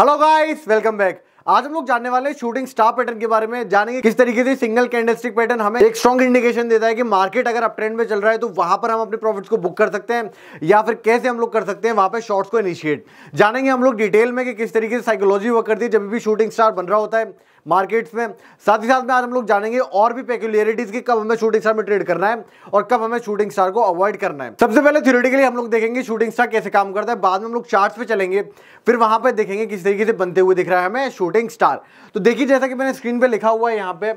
Hello guys, welcome back. आज हम लोग जानने वाले हैं शूटिंग स्टार पैटर्न के बारे में, जानेंगे किस तरीके से सिंगल कैंडलस्टिक पैटर्न हमें एक स्ट्रॉन्ग इंडिकेशन देता है कि मार्केट अगर अप ट्रेंड में चल रहा है तो वहां पर हम अपने प्रॉफिट्स को बुक कर सकते हैं, या फिर कैसे हम लोग कर सकते हैं वहां पे शॉर्ट्स को इनिशिएट। जानेंगे हम लोग डिटेल में कि किस तरीके से साइकोलॉजी वर्क करती है जब भी शूटिंग स्टार बन रहा होता है मार्केट्स में। साथ ही साथ में आज हम लोग जानेंगे और भी पेक्यूलियरिटीज की कब हमें शूटिंग स्टार में ट्रेड करना है और कब हमें शूटिंग स्टार को अवॉइड करना है। सबसे पहले थ्योरेटिकली हम लोग देखेंगे शूटिंग स्टार कैसे काम करता है, बाद में हम लोग चार्ट्स पे चलेंगे, फिर वहां पे देखेंगे किस तरीके से बनते हुए दिख रहा है हमें शूटिंग स्टार। तो देखिए, जैसा कि मैंने स्क्रीन पे लिखा हुआ है यहाँ पे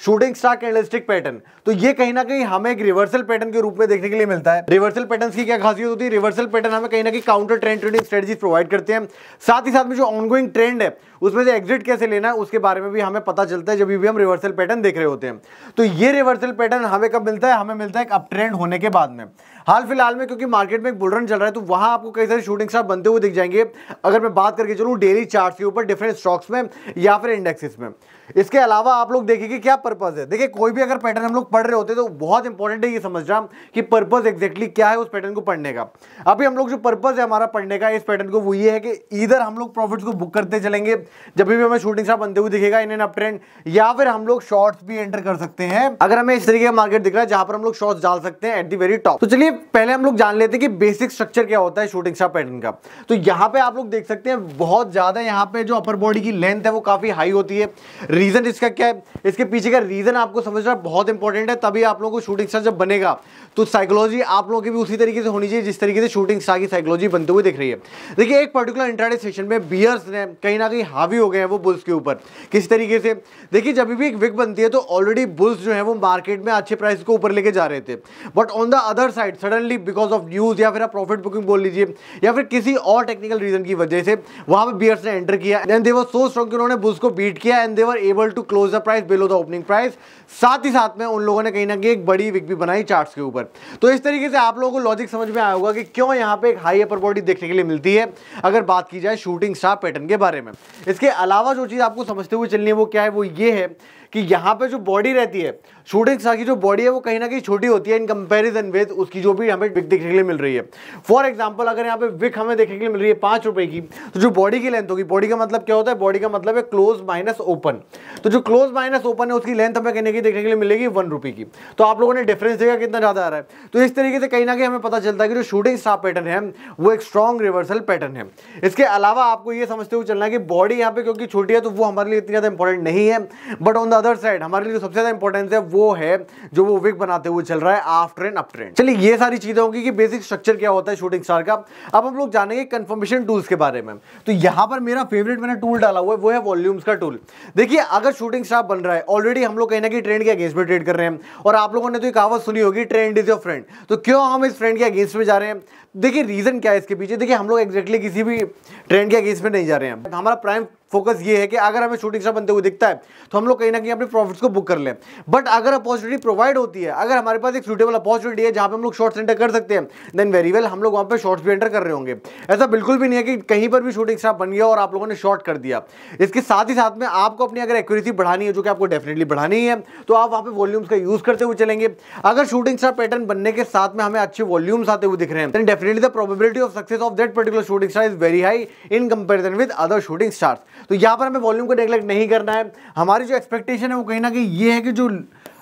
शूटिंग स्टार कैंडलस्टिक पैटर्न, तो ये कहीं ना कहीं हमें एक रिवर्सल पैटर्न के रूप में देखने के लिए मिलता है। रिवर्सल पैटर्न की क्या खासियत होती है? रिवर्सल पैटर्न हमें कहीं ना कहीं counter trend trading strategies provide करते हैं। साथ ही साथ में जो ऑनगोइंग ट्रेंड है उसमें से एग्जिट कैसे लेना है उसके बारे में भी हमें पता चलता है जब भी हम रिवर्सल पैटर्न देख रहे होते हैं। तो ये रिवर्सल पैटर्न हमें कब मिलता है? हमें मिलता है एक अप ट्रेंड होने के बाद में। हाल फिलहाल में क्योंकि मार्केट में एक बुल रन चल रहा है तो वहां आपको कई सारे शूटिंग स्टार बनते हुए दिख जाएंगे, अगर मैं बात करके चलूं डेली चार्ट्स के ऊपर डिफरेंट स्टॉक्स में या फिर इंडेक्सेस में। इसके अलावा आप लोग देखिए कि क्या पर्पस है। देखिए, कोई भी अगर पैटर्न हम लोग पढ़ रहे होते हैं तो बहुत इंपॉर्टेंट है ये समझना कि पर्पस एग्जैक्टली क्या है उस पैटर्न को पढ़ने का। अभी हम लोग जो पर्पस है हमारा पढ़ने का इस पैटर्न को, वो ये है कि इधर हम लोग प्रॉफिट्स को बुक करते चलेंगे जब भी हमें शूटिंग स्टार बनते हुए दिखेगा इन एन अप ट्रेंड, या फिर हम लोग शॉर्ट्स भी एंटर कर सकते हैं अगर हमें इस तरीके का मार्केट दिख रहा है जहां पर हम लोग शॉर्ट्स डाल सकते हैं एट द वेरी टॉप। तो चलिए पहले हम लोग जान लेते हैं कि बेसिक स्ट्रक्चर क्या होता है शूटिंग स्टार पैटर्न का। तो यहाँ पे आप लोग देख सकते हैं बहुत ज्यादा यहाँ पे जो अपर बॉडी की लेंथ है वो काफी हाई होती है। रीजन इसका क्या है? इसके पीछे का रीजन आपको समझना बहुत इंपॉर्टेंट है, तभी आप लोगों को शूटिंग स्टार जब बनेगा तो साइकोलॉजी आप लोगों की भी उसी तरीके से होनी चाहिए जिस तरीके से शूटिंग स्टार की साइकोलॉजी बनते हुए दिख रही है। देखिए, एक पर्टिकुलर इंट्राडे सेशन में बियर्स ने कहीं ना कहीं हावी हो गए हैं वो बुल्स के ऊपर। किस तरीके से? देखिए, जब भी एक विक बनती है तो ऑलरेडी बुल्स जो है वो मार्केट में अच्छे प्राइस को ऊपर लेके जा रहे थे, but on the other side suddenly because of news या फिर आप प्रॉफिट बुकिंग बोल लीजिए या फिर किसी और टेक्निकल रीजन की वजह से वहां पे बियर्स ने एंटर किया and they were so strong कि उन्होंने बुल्स को बीट किया and they were able to close the price below the opening price. साथ ही साथ में उन लोगों ने कहीं ना कहीं एक बड़ी विक भी बनाई चार्ट्स के ऊपर। तो इस तरीके से आप लोगों को लॉजिक समझ में आया होगा कि क्यों यहाँ पे एक हाई अपर बॉडी देखने के लिए मिलती है अगर बात की जाए शूटिंग स्टार पैटर्न के बारे में। इसके अलावा जो चीज आपको समझते हुए चलनी है वो क्या है? वो ये है कि यहाँ पे जो बॉडी रहती है शूटिंग स्टार की, जो बॉडी है वो कहीं ना कहीं छोटी होती है इन कंपैरिजन विद उसकी जो भी हमें विक देखने के लिए मिल रही है। फॉर एग्जांपल, अगर यहाँ पे विक हमें देखने के लिए मिल रही है 5 रुपए की, तो जो बॉडी की लेंथ होगी, बॉडी का मतलब क्या होता है? बॉडी का मतलब है क्लोज माइनस ओपन। तो जो क्लोज माइनस ओपन है उसकी लेंथ हमें कहने की देखने के लिए मिलेगी 1 रुपए की। तो आप लोगों ने डिफरेंस देखा कितना ज्यादा आ रहा है। तो इस तरीके से कहीं ना कहीं हमें पता चलता है कि जो शूटिंग स्टार पैटर्न है वो एक स्ट्रॉन्ग रिवर्सल पैटर्न है। इसके अलावा आपको ये समझते हुए चलना है कि बॉडी यहाँ पे क्योंकि छोटी है तो वो हमारे लिए इतनी ज्यादा इंपॉर्टेंट नहीं है, but on the other side हमारे लिए सबसे ज्यादा इंपॉर्टेंस है वो है जो वो विक बनाते हुए चल रहा है आफ्टर एंड अप ट्रेंड। चलिए, ये सारी चीजें होंगी कि बेसिक स्ट्रक्चर क्या होता है शूटिंग स्टार का। अब हम लोग जानेंगे कंफर्मेशन टूल्स के बारे में। तो यहां पर मेरा फेवरेट मैंने टूल डाला हुआ है वो है वॉल्यूम्स का टूल। देखिए, अगर शूटिंग स्टार बन रहा है, ऑलरेडी हम लोग कहीं ना कहीं ट्रेंड के अगेंस्ट में ट्रेड कर रहे हैं, और आप लोगों ने तो एक कहावत सुनी होगी, ट्रेंड इज योर फ्रेंड। तो क्यों हम इस फ्रेंड के अगेंस्ट में जा रहे हैं? देखिए, रीजन क्या है इसके पीछे। देखिए, हम लोग एग्जैक्टली किसी भी ट्रेंड के अगेंस्ट में नहीं जा रहे हैं। हमारा प्राइम फोकस ये है कि अगर हमें शूटिंग स्टार बनते हुए दिखता है तो हम लोग कहीं ना कहीं अपने प्रॉफिट्स को बुक कर लें। बट अगर अपॉर्चुनिटी प्रोवाइड होती है, अगर हमारे पास एक सूटेबल अपॉर्चुनिटी है जहां पे हम लोग शॉर्ट्स एंटर कर सकते हैं, देन वेरी वेल, हम लोग वहां पे शॉर्ट्स भी एंटर कर रहे होंगे। ऐसा बिल्कुल भी नहीं है कि कहीं पर भी शूटिंग स्टार बन गया और आप लोगों ने शॉर्ट कर दिया। इसके साथ ही साथ में आपको अपनी अगर एक्यूरेसी बढ़ानी है, जो कि आपको डेफिनेटली बढ़ानी है, तो आप वहां पे वॉल्यूम्स का यूज करते हुए चलेंगे। अगर शूटिंग स्टार पैटर्न बनने के साथ में हमें अच्छे वॉल्यूम्स आते हुए दिख रहे हैं, then definitely the probability of success of that particular shooting star is very high in comparison with other shooting stars. तो यहां पर हमें वॉल्यूम को नेगलेक्ट नहीं करना है। हमारी जो एक्सपेक्टेशन है वो कहीं ना कहीं ये है कि जो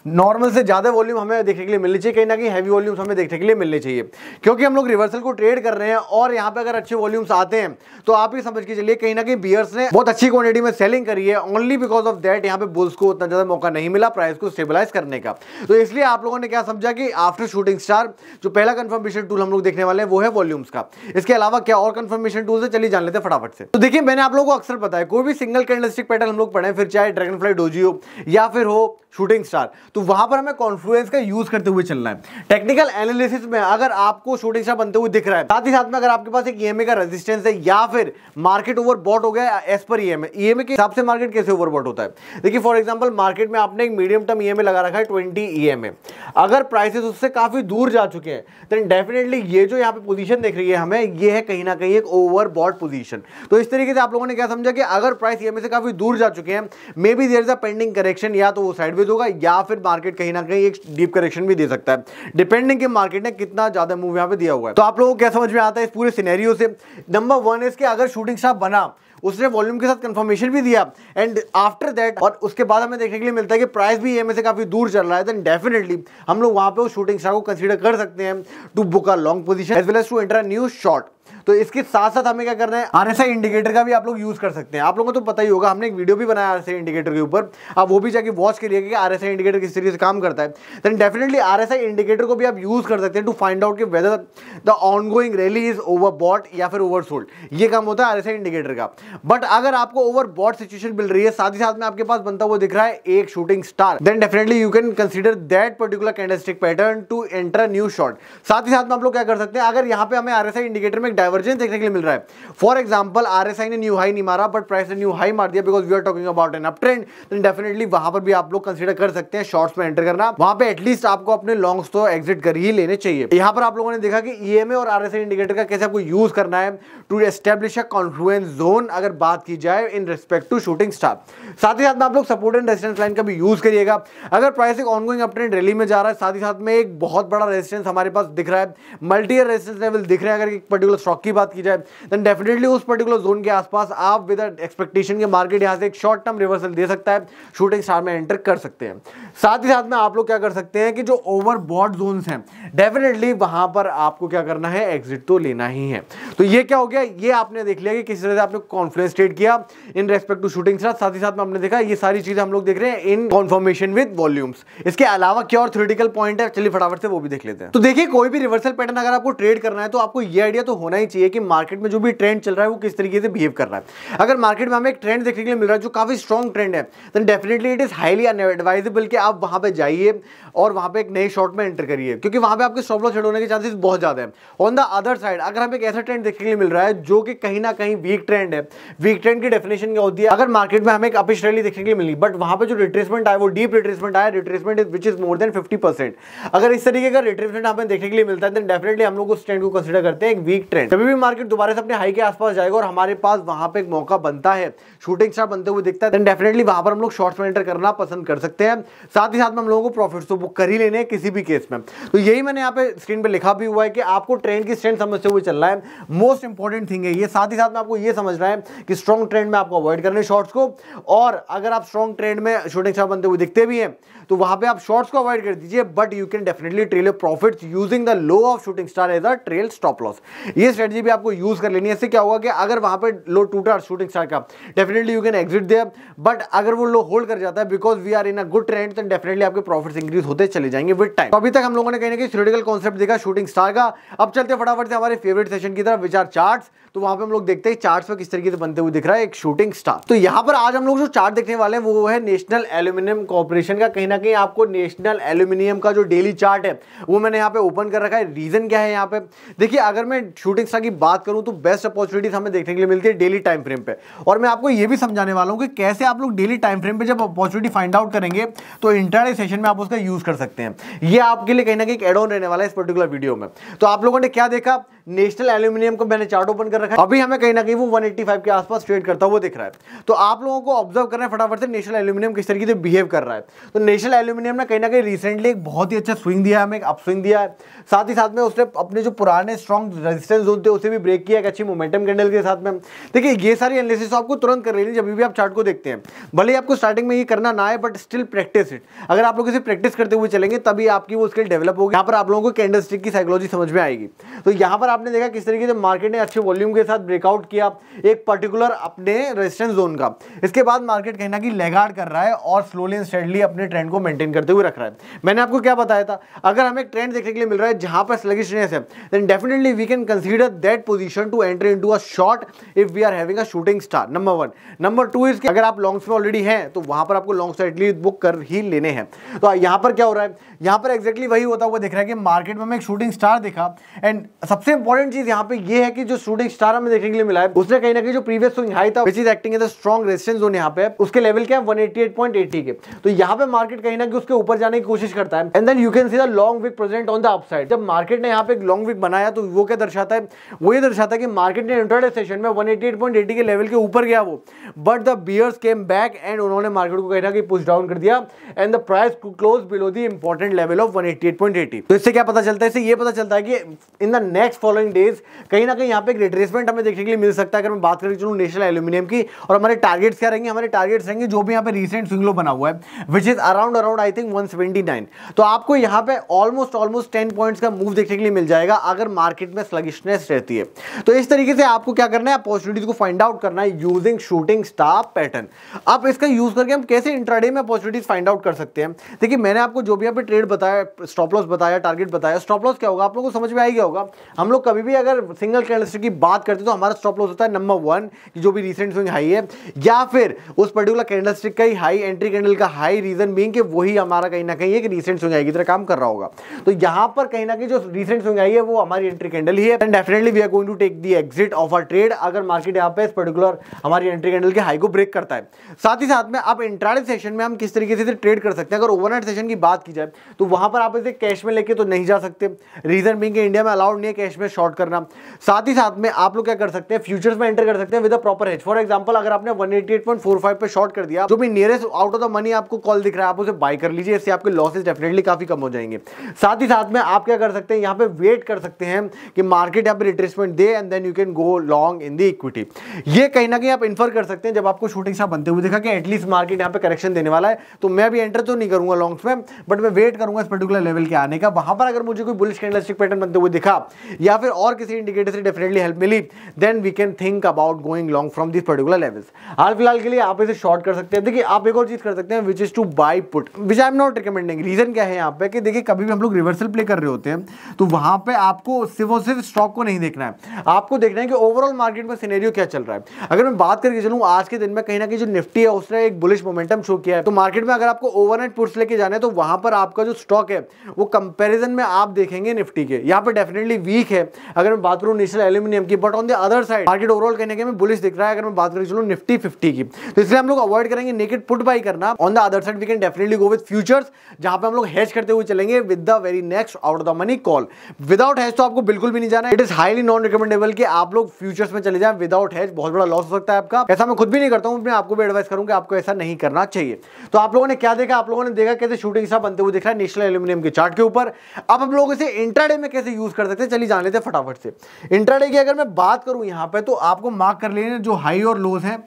नॉर्मल से ज्यादा वॉल्यूम हमें देखने के लिए मिलनी चाहिए, कहीं ना कहीं हैवी वॉल्यूम्स हमें देखने के लिए मिलने चाहिए, क्योंकि हम लोग रिवर्सल को ट्रेड कर रहे हैं। और यहाँ पे अगर अच्छे वॉल्यूम्स आते हैं तो आप ही समझ के चलिए कहीं ना कहीं बियर्स ने बहुत अच्छी क्वांटिटी में सेलिंग करी है। ओनली बिकॉज ऑफ दैट यहाँ पे बुल्स को उतना ज्यादा मौका नहीं मिला प्राइस को स्टेबलाइज करने का। तो इसलिए आप लोगों ने क्या समझा कि आफ्टर शूटिंग स्टार जो पहला कंफर्मेशन टूल हम लोग देखने वाले हैं वो है वॉल्यूम्स का। इसके अलावा क्या और कंफर्मेशन टूल्स है, चलिए जान लेते हैं फटाफट से। तो देखिए, मैंने आप लोगों को अक्सर बताया, कोई भी सिंगल कैंडलस्टिक पैटर्न हम लोग पढ़े, फिर चाहे ड्रैगन फ्लाई डोजी हो या फिर हो शूटिंग स्टार, तो वहां पर हमें कॉन्फ्लुएंस का यूज करते हुए चलना है। टेक्निकल एनालिसिस में अगर आपको शूटिंग स्टार बनते हुए दिख रहा है, साथ ही साथ में अगर आपके पास एक ईएमए का रेजिस्टेंस है या फिर मार्केट ओवरबॉट हो गया एज पर ईएमए के हिसाब से मार्केट कैसे ओवरबॉट होता है? देखिए, फॉर एग्जांपल, मार्केट में आपने एक मीडियम टर्म ईएमए लगा रखा है 20 ईएमए, अगर प्राइसेस उससे काफी दूर जा चुके हैं देन डेफिनेटली ये जो यहाँ पे पोजीशन दिख रही है हमें, ये है कहीं ना कहीं एक ओवरबॉट पोजीशन। तो इस तरीके से आप लोगों ने क्या समझा कि अगर प्राइस ईएमए से काफी दूर जा चुके हैं, maybe there is a pending correction, या तो वो साइडवेज होगा या फिर मार्केट कहीं ना कहीं एक डीप करेक्शन भी दे सकता है, डिपेंडिंग कि मार्केट ने कितना ज्यादा मूव यहां पे दिया हुआ है। तो आप लोगों को क्या समझ में आता है इस पूरे सिनेरियो से? नंबर 1 है कि अगर शूटिंग स्टार बना उसने वॉल्यूम के साथ कंफर्मेशन भी दिया एंड आफ्टर दैट, और उसके बाद हमें देखने के लिए मिलता है कि प्राइस भी ईएमए से काफी दूर चल रहा है, देन डेफिनेटली हम लोग वहां पे उस शूटिंग स्टार को कंसीडर कर सकते हैं to book a long position as well as to enter a new short. तो इसके साथ साथ हमें क्या करना है, आरएसआई इंडिकेटर का भी आप लोग यूज कर सकते हैं। आप लोगों को तो पता ही होगा, हमने एक वीडियो भी बनाया आरएसआई इंडिकेटर के ऊपर, आप वो भी जाके वॉच करिए कि आरएसआई इंडिकेटर किस तरीके से काम करता है। देन डेफिनेटली आरएसआई इंडिकेटर को भी आप यूज कर सकते हैं टू फाइंड आउट कि whether the ongoing rally is overbought या फिर ओवरसोल्ड। ये काम होता है आरएसआई इंडिकेटर का। बट अगर आपको ओवरबॉट सिचुएशन मिल रही है, साथ ही साथ में आपके पास बनता हुआ दिख रहा है एक shooting star, then definitely you can consider that particular candlestick pattern to enter new short. साथ ही साथ में आप लोग क्या कर सकते हैं, अगर यहाँ पे हमें आरएसआई इंडिकेटर में एक डाइवर्जेंस देखने के लिए मिल रहा है, फॉर एग्जांपल आरएसआई ने न्यू हाई नहीं मारा बट प्राइस ने न्यू हाई मार दिया because we are talking about an up trend, then definitely वहां पर भी आप लोग कंसीडर कर सकते हैं शॉर्ट्स में एंटर करना। वहां पे एटलीस्ट आपको अपने लॉन्ग्स तो एग्जिट कर ही लेने चाहिए। यहां पर आप लोगों ने देखा कि ईएमए और आरएसआई इंडिकेटर का कैसे आपको यूज करना है to establish a confluence zone, अगर बात की जाए in respect to shooting star. साथ ही साथ में आप लोग सपोर्ट एंड रेजिस्टेंस लाइन का भी यूज करिएगा। अगर प्राइस एक ऑनगोइंग अप ट्रेंड रैली में जा रहा है, साथ ही साथ में एक बहुत बड़ा रेजिस्टेंस हमारे पास दिख रहा है, मल्टी ईयर रेजिस्टेंस लेवल दिख रहे हैं, अगर एक पर्टिकुलर स्टॉक की बात की जाए, देन डेफिनेटली उस पर्टिकुलर जोन के आसपास आप विद एक्सपेक्टेशन के मार्केट यहां से एक शॉर्ट टर्म रिवर्सल दे सकता है, शूटिंग स्टार में एंटर कर सकते हैं। साथ ही साथ में आप लोग क्या कर सकते हैं कि जो ओवरबॉट जोन्स हैं, डेफिनेटली वहां पर आपको क्या करना है, एग्जिट तो लेना ही है। तो ये क्या हो गया, ये आपने देख लिया कि किस तरह से आपने कॉन्फ्लुएंस ट्रेड किया in respect to shooting star. साथ ही साथ में आपने देखा ये सारी चीजें हम लोग देख रहे हैं इन कॉन्फर्मेशन विद वॉल्यूम्स। इसके अलावा क्या और थ्योरेटिकल पॉइंट है, चलिए फटाफट से वो भी देख लेते हैं। तो देखिए, कोई भी रिवर्सल पैटर्न अगर आपको ट्रेड करना है तो आपको ये आइडिया तो होना ही चाहिए कि मार्केट में जो भी ट्रेंड चल रहा है वो किस तरीके से बिहेव कर रहा है। अगर मार्केट में हमें एक ट्रेंड देखने के लिए मिल रहा है जो काफी स्ट्रॉन्ग ट्रेंड है, then definitely it is highly unadvisable कि आप वहां पे जाइए और वहां पे एक नए शॉर्ट में एंटर करिए, क्योंकि वहां पे आपके स्टॉप लॉस हिट होने के चांसेस बहुत ज्यादा है। ऑन द अदर साइड, अगर हमें एक ऐसा ट्रेंड देखने के लिए मिल रहा है जो कि कहीं ना कहीं वीक ट्रेंड है, वीक ट्रेंड की डेफिनेशन क्या होती है, अगर मार्केट में हमें एक अपिश रैली देखने के लिए मिली बट वहां पे जो रिट्रेसमेंट आया वो डीप रिट्रेसमेंट आया, retracement which is more than 50%, अगर इस तरीके का रिट्रेसमेंट हमें देखने के लिए मिलता है, देन डेफिनेटली हम लोग उस ट्रेंड को कंसीडर करते हैं एक वीक ट्रेंड। कभी भी मार्केट दोबारा से अपने हाई के आसपास जाएगा और हमारे पास वहां पे एक मौका बनता है, शूटिंग स्टार बनते हुए दिखता है, देन डेफिनेटली वहां पर हम लोग शॉर्ट्स में एंटर करना पसंद कर सकते हैं। साथ ही साथ में हम लोगों को प्रॉफिट्स तो बुक कर ही लेने किसी भी केस में। तो यही मैंने यहाँ पे स्क्रीन पे लिखा भी हुआ है कि आपको ट्रेंड की स्ट्रेंथ समझते हुए चलना है, मोस्ट इंपॉर्टेंट थिंग है ये। साथ ही साथ में आपको ये समझना है कि स्ट्रॉन्ग ट्रेंड में आपको अवॉइड करने शॉर्ट्स को, और अगर आप स्ट्रॉन्ग ट्रेंड में शूटिंग स्टार बनते हुए दिखते भी हैं तो वहां पे आप शॉर्ट्स को अवॉइड कर दीजिए, but you can definitely trail your profits using the low of shooting star as a trail stop loss. ये स्ट्रेटजी भी आपको यूज कर लेनी है। इससे क्या होगा कि अगर वहां पे लो टूटा शूटिंग स्टार का, definitely you can exit there, but अगर वो लो होल्ड कर जाता है because we are in a good trend, तो डेफिनेटली आपके प्रॉफिट्स इंक्रीज होते चले जाएंगे विद टाइम। तो अभी तक हम लोगों ने कहीं ना कहीं थ्योरेटिकल कॉन्सेप्ट देखा शूटिंग स्टार का। अब चलते फटाफट से हमारे फेवरेट सेशन की तरफ, विच आर चार्ट्स। तो वहां पे हम लोग देखते हैं चार्ट्स पे किस तरीके से बनते हुए दिख रहा है एक शूटिंग स्टार। तो यहाँ पर आज हम लोग जो चार्ट देखने वाले हैं वो है नेशनल एल्यूमिनियम कॉर्पोरेशन का। कहीं ना कहीं आपको नेशनल एल्यूमिनियम का जो डेली चार्ट है वो मैंने यहाँ पे ओपन कर रखा है। रीजन क्या है यहाँ पे, देखिए अगर मैं शूटिंग स्टार की बात करूं तो बेस्ट अपॉर्चुनिटीज हमें देखने के लिए मिलती है डेली टाइम फ्रेम पे, और मैं आपको ये भी समझाने वाला हूँ कि कैसे आप लोग डेली टाइम फ्रेम पे जब अपॉर्चुनिटी फाइंड आउट करेंगे तो इंट्राडे सेशन में आप उसका यूज कर सकते हैं। ये आपके लिए कहीं ना कहीं एड ऑन रहने वाला है इस पर्टिकुलर वीडियो में। तो आप लोगों ने क्या देखा, नेशनल एल्यूमिनियम को मैंने चार्ट ओपन कर रखा है, अभी हमें कहीं ना कहीं वो 185 के आसपास ट्रेड करता हुआ दिख रहा है। तो आप लोगों को ऑब्जर्व करना है फटाफट से नेशनल एल्यूमिनियम किस तरीके से बिहेव कर रहा है। तो नेशनल एल्यूमिनियम ने कहीं ना कहीं रिसेंटली एक बहुत ही अच्छा स्विंग दिया है, हमें एक अपस्विंग दिया है। साथ ही साथ में उसने अपने जो पुराने स्ट्रॉन्ग रेजिस्टेंस जोन थे उसे भी ब्रेक किया एक अच्छी मोमेंटम कैंडल के साथ में। देखिए ये सारी एनालिसिस आपको तुरंत कर लेनी जब भी आप चार्ट को देखते हैं, भले ही आपको स्टार्टिंग में ये करना ना है बट स्टिल प्रैक्टिस इट। अगर आप लोग इसे प्रैक्टिस करते हुए चलेंगे तभी आपकी वो स्किल डेवलप होगी। यहाँ पर आप लोगों को कैंडलस्टिक की साइकोलॉजी समझ में आएगी। तो यहाँ पर आपने देखा किस तरीके से मार्केट ने अच्छे वॉल्यूम के साथ ब्रेकआउट किया एक पर्टिकुलर अपने रेजिस्टेंस जोन का। इसके बाद मार्केट कहीं ना कहीं लैगार्ड कर रहा है और स्लोली एंड स्टेडली अपने ट्रेंड को मेंटेन करते हुए रख रहा है। मैंने आपको क्या बताया था, अगर हमें एक ट्रेंड देखने के लिए मिल रहा है जहां पर स्लगिशनेस है, then definitely we can consider that position to enter into a short if we are having a shooting star, number 1। Number 2 is अगर आप लॉन्ग्स में ऑलरेडी हैं तो वहां पर आपको लॉन्ग्स एटलीस्ट बुक कर ही लेने हैं। तो यहां पर क्या हो रहा है, यहां पर एक्जैक्टली वही होता हुआ दिख रहा है कि मार्केट में हमें एक शूटिंग स्टार दिखा, एंड सबसे इंपॉर्टेंट चीज यहां पे ये है कि जो शूटिंग स्टार हमें देखने के लिए मिला है उसने कहीं ना कहीं जो प्रीवियस स्विंग हाई था, which is acting as a strong resistance zone, यहां पे उसके लेवल क्या है 188.80 के। तो यहां पे मार्केट कहीं ना कहीं उसके ऊपर जाने की कोशिश करता है, and then you can see the long wick present on the upside. जब मार्केट ने यहां पे एक लॉन्ग विक बनाया तो वो क्या दर्शाता है, वो ये दर्शाता है कि मार्केट ने इंट्राडे सेशन में 188.80 के लेवल के ऊपर गया वो, but the bears came back and उन्होंने मार्केट को कहीं ना कहीं पुश डाउन कर दिया and the price close below the important level of 188.80। तो इससे क्या पता चलता है, इससे ये पता चलता है कि in the next following days कहीं ना कहीं यहाँ पे एक रिट्रेसमेंट हमें देखने के लिए मिल सकता है। अगर मैं बात करें चलूँ नेशनल एल्यूमिनियम की, और हमारे टारगेट्स क्या रहेंगे, हमारे टारगेट्स रहेंगे जो भी यहाँ पे रिसेंट स्विंग लो बना हुआ है which is around I think 179। तो आपको यहाँ पे ऑलमोस्ट 10 पॉइंट्स का मूव देखने के लिए मिल जाएगा अगर मार्केट में स्लगिशनेस रहती है। तो इस तरीके से आपको क्या करना है, अपॉर्चुनिटीज को फाइंड आउट करना है यूजिंग शूटिंग स्टार पैटर्न। अब इसका यूज करके हम कैसे इंट्राडे में अपॉर्चुनिटीज फाइंड आउट कर सकते हैं। देखिए मैंने आपको जो भी यहाँ पे ट्रेड बताया, स्टॉप लॉस बताया, टारगेट बताया। स्टॉप लॉस क्या होगा आप लोगों को समझ में आ गया होगा। हम लोग कभी भी अगर सिंगल कैंडलस्टिक की बात करते हैं तो हमारा स्टॉप लॉस होता है नंबर 1 कि जो भी रिसेंट स्विंग हाई है, या फिर उस पर्टिकुलर कैंडलस्टिक का ही हाई, एंट्री कैंडल का हाई, रीजन बीइंग कि वही हमारा कहीं ना कहीं एक रिसेंट स्विंग हाई की तरह काम कर रहा होगा। तो यहां पर कहीं ना कहीं जो रिसेंट स्विंग आई है वो हमारी एंट्री कैंडल ही है, and definitely we are going to take the exit of our trade अगर मार्केट यहां पे इस पर्टिकुलर हमारी एंट्री कैंडल के हाई को ब्रेक करता है। साथ ही साथ में अब इंट्राडे सेशन में हम किस तरीके से ट्रेड कर सकते हैं। अगर ओवरनाइट सेशन की बात की जाए तो वहां पर आप इसे कैश में लेके तो नहीं जा सकते, रीजन बीइंग कि इंडिया में अलाउड नहीं है कैश में शॉर्ट करना। साथ ही साथ में आप लोग क्या कर सकते हैं, फ्यूचर्स में एंटर कर सकते हैं with a proper hedge. For example अगर आपने 188.45 पे शॉर्ट कर दिया, जो भी nearest out of the money आपको कॉल दिख रहा है आप उसे बाय कर लीजिए, इससे आपके लॉसेस डेफिनेटली काफी कम हो जाएंगे। साथ ही साथ में आप क्या कर सकते हैं, यहाँ पे वेट कर सकते हैं कि मार्केट यहाँ पे रिट्रेसमेंट दे and then you can go long in the equity. ये कहीं ना कहीं आप इन्फर कर सकते हैं जब आपको शूटिंग स्टार बनते हुए देखा कि एटलीस्ट मार्केट यहाँ पे करेक्शन देने वाला है, तो मैं भी एंटर तो नहीं करूंगा लॉन्ग्स में, बट मैं वेट करूंगा इस पर्टिकुलर लेवल के आने का। वहां पर अगर मुझे कोई बुलिश कैंडलस्टिक पैटर्न बनते हुए दिखा या फिर और किसी इंडिकेटर से डेफिनेटली हेल्प मिली, then we can think about going long from this particular levels. हाल फिलहाल के लिए आप इसे शॉर्ट कर सकते हैं। देखिए आप एक और चीज कर सकते हैं which is to buy put, which I am not recommending. Reason क्या है यहाँ पे कि देखिए कभी भी हम लोग रिवर्सल प्ले कर रहे होते हैं तो वहां पे आपको सिर्फ और सिर्फ स्टॉक को नहीं देखना है, आपको देखना है कि ओवरऑल मार्केट में सिनेरियो क्या चल रहा है। अगर मैं बात करके चलूं आज के दिन में कहीं ना कहीं जो निफ्टी है उसने एक बुलिश मोमेंटम शो किया है, तो मार्केट में अगर आपको ओवरनाइट पुट्स लेके जाना है तो वहां पर आपका जो स्टॉक है वो कंपैरिजन में आप देखेंगे निफ्टी के यहाँ पे डेफिनेटली वीक है अगर मैं बात करूं नेशनल एल्यूमिनियम की, but on the other side market overall कहने के में बुलिश दिख रहा है अगर मैं बात करें चलो निफ्टी 50 की। तो इसलिए हम लोग अवॉइड करेंगे नेकेड पुट बाई करना। On the other side we can definitely go with futures जहां पे हम लोग हेज करते हुए चलेंगे with the very next out of the money call. Without hedge तो आपको बिल्कुल भी नहीं जाना है। It is highly non recommendable कि आप लोग फ्यूचर्स में चले जाएं विदाउट हेज, बहुत बड़ा लॉस हो सकता है आपका। ऐसा मैं खुद भी नहीं करता हूं, मैं आपको भी एडवाइस करूंगा आपको ऐसा नहीं करना चाहिए। तो आप लोगों ने क्या देखा, आप लोगों ने देखा कैसे शूटिंग स्टार बनते हुए दिख रहा है नेशनल एल्यूमिनियम के चार्ट के ऊपर। अब हम लोग इसे इंट्राडे में कैसे यूज कर सकते हैं, चलिए जान लेते हैं फटाफट से। इंट्राडे की अगर मैं बात करूं यहां पे तो आपको मार्क कर लेना जो हाई और लोज हैं,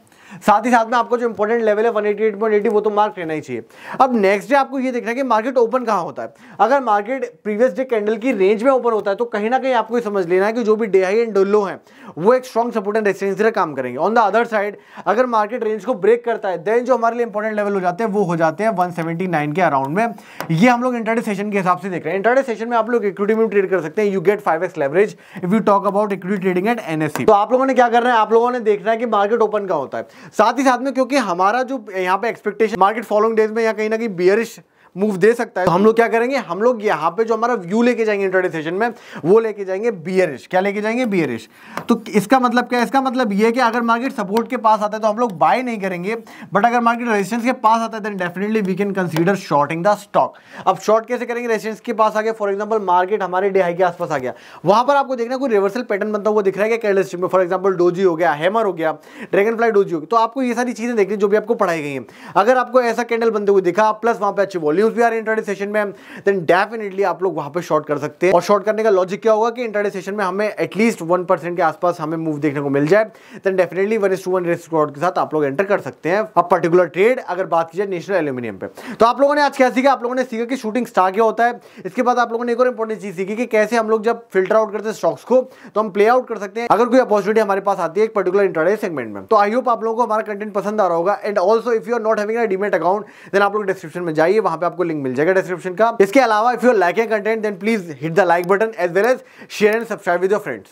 साथ ही साथ में आपको जो इंपॉर्टेंट लेवल है 188.80 वो तो मार्क रहना ही चाहिए। अब नेक्स्ट डे आपको ये देखना है कि मार्केट ओपन कहां होता है। अगर मार्केट प्रीवियस डे कैंडल की रेंज में ओपन होता है तो कहीं ना कहीं आपको ये समझ लेना है कि जो भी डे हाई एंड डे लो है वो एक स्ट्रॉन्ग सपोर्ट एंड रेजिस्टेंस से काम करेंगे। ऑन द अदर साइड अगर मार्केट रेंज को ब्रेक करता है देन जो हमारे लिए इंपॉर्टेंट लेवल हो जाते हैं वो हो जाते हैं 179 के अराउंड में। ये हम लोग इंट्राडे सेशन के हिसाब से देख रहे हैं। इंट्राडे सेशन में आप लोग इक्विटी में ट्रेड कर सकते हैं, you get 5x leverage if you talk about equity trading at NSE। तो आप लोगों ने क्या करना है, आप लोगों ने देखना है कि मार्केट ओपन का होता है। साथ ही साथ में क्योंकि हमारा जो यहाँ पे एक्सपेक्टेशन मार्केट फॉलोइंग डेज में या कहीं ना कहीं बियरिश मूव दे सकता है, तो हम लोग क्या करेंगे, हम लोग यहाँ पे जो हमारा व्यू लेके जाएंगे इंट्राडे सेशन में वो लेके जाएंगे बियरिश। क्या लेके जाएंगे, बियरिश। तो इसका मतलब क्या है, इसका मतलब ये है कि अगर मार्केट सपोर्ट के पास आता है तो हम लोग बाय नहीं करेंगे, बट अगर मार्केट रेजिस्टेंस के पास आता है then definitely we can consider shorting the stock. अब शॉर्ट कैसे करेंगे, रेजिस्टेंस के पास आ गया, फॉर एग्जांपल मार्केट हमारे डे हाई के आसपास आ गया, वहां पर आपको देखना कोई रिवर्सल पैटर्न बनता हुआ दिख रहा है क्या कैंडलस्टिक में, फॉर एग्जांपल डोजी हो गया, हैमर हो गया, ड्रैगन फ्लाई डोजी हो गया। तो आपको ये सारी चीजें देखनी जो भी आपको पढ़ाई गई है। अगर आपको ऐसा कैंडल बनते हुए दिखा प्लस वहां पे अच्छे वॉल्यूम्स भी आ रहे हैं इंट्राडे में, देन डेफिनेटली आप लोग वहां पे शॉर्ट कर सकते हैं। और शॉर्ट करने का लॉजिक क्या होगा कि इंट्राडे सेशन में हमें एटलीस्ट 1% के आसपास हमें मूव देखने को मिल जाए, देन डेफिनेटली 1:1 रिस्क रिवॉर्ड के साथ आप लोग एंटर कर सकते हैं अब पर्टिकुलर ट्रेड। अगर बात की जाए नेशनल एल्यूमिनियम पे, तो आप लोगों ने आज क्या सीखा, आप लोगों ने सीखा कि शूटिंग स्टार क्या होता है। इसके बाद आप लोगों ने एक और इंपॉर्टेंट चीज सीखी कि कैसे हम लोग जब फिल्टर आउट करते हैं स्टॉक्स को तो हम प्ले आउट कर सकते हैं अगर कोई अपॉर्चुनिटी हमारे पास आती है एक पर्टिकुलर इंट्राडे सेगमेंट में। तो आई होप आप लोगों को हमारा कंटेंट पसंद आ रहा होगा। And also if you are not having a demat account then आप लोग डिस्क्रिप्शन में जाइए, वहां पे आपको लिंक मिल जाएगा डिस्क्रिप्शन का। इसके अलावा if you are liking content then please hit the like button as well as share and subscribe with your friends.